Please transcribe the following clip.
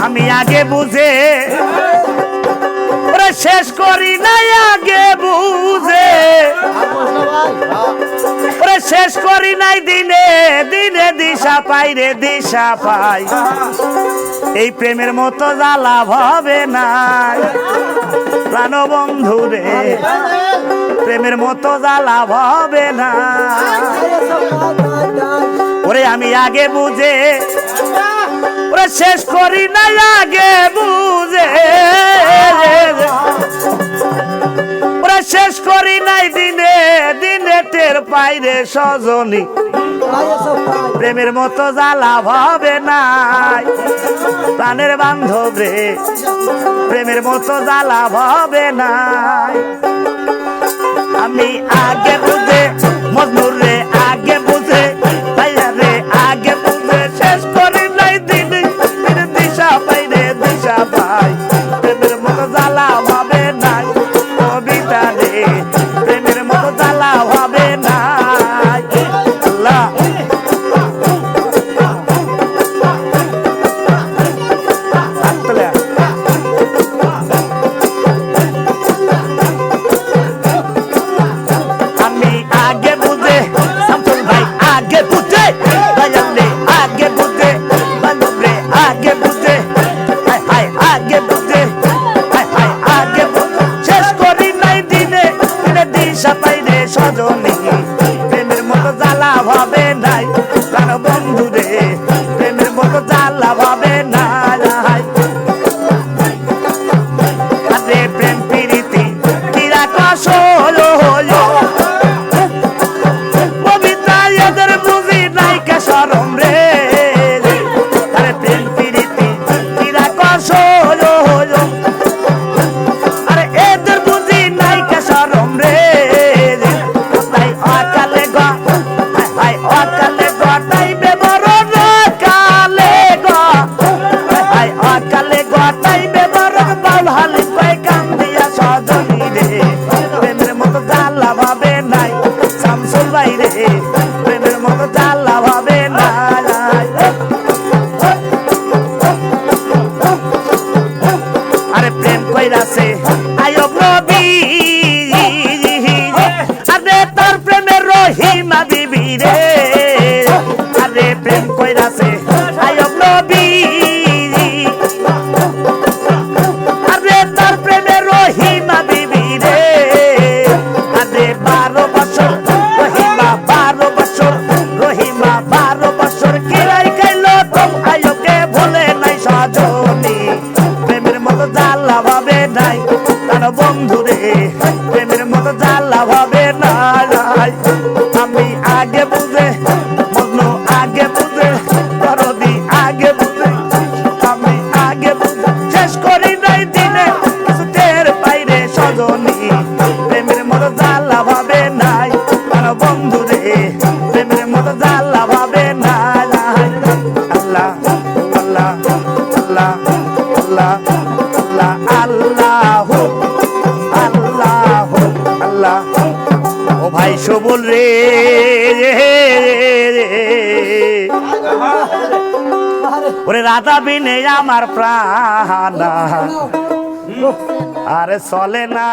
আমি আগে বুঝে ওরে শেষ করি নাই আগে বুঝে ওরে শেষ করি নাই দিনে দিনে দিশা পাই রে দিশা পাই এই প্রেমের মতো জ্বালা হবে না প্রাণ বন্ধু রে প্রেমের মতো জ্বালা হবে না ওরে আমি আগে বুঝে ওরে শেষ করি নাই আগে বুঝে ওরে শেষ করি নাই দিনে দিনে টের পাই রে সজনী প্রেমের মতো জ্বালা হবে নাই প্রাণের বান্ধব রে প্রেমের মতো জ্বালা হবে নাই আমি আগে বুঝে মজনুর রে আগে বুঝে ভাইয়া রে আগে বুঝে শেষ করি নাই দিনে দিনে দিশা পাই রে দিশা পাই প্রেমের মতো জ্বালা হবে নাই কবিতা রে প্রেমের মতো জ্বালা হবে নাই আল্লাহ প্রেমের মতো জ্বালা হবে নাই কার বন্ধু রে প্রেমের মতো জ্বালা হবে নাই আরে প্রেম প্রীতি কিরা কসল হলো কবিতা এদের বুঝি নাই কে শরম রে আরে প্রেম প্রীতি কিরা কসল হলো আরে এদের বুঝি নাই কে শরম রে প্রেমের মতো জ্বালা হবে না আরে প্রেম কইরাছে আয়ব নবী আরে তার প্রেমের রহিমা বিবি রে আরে প্রেম কইরাছে আয়ব নবী আরে তার প্রেমের রহিমা বিবি রে আরে 12 বছর বন্ধু রে প্রেমের মতো জ্বালা হবে না আমি আগে বুঝে মজনু আগে বুঝে দরদি আগে বুঝে আমি আগে বুঝে শেষ করি নাই দিনে কিছু টের পাই রে সজনী প্রেমের মতো জ্বালা হবে নাই কারণ বন্ধু রে প্রেমের মতো জ্বালা হবে না আল্লাহ আল্লাহ আল্লাহ আল্লাহ আল্লাহ আল্লাহ ও ভাই সবুল রে ওরে রাধা বিনে আমার প্রাণ আরে চলে না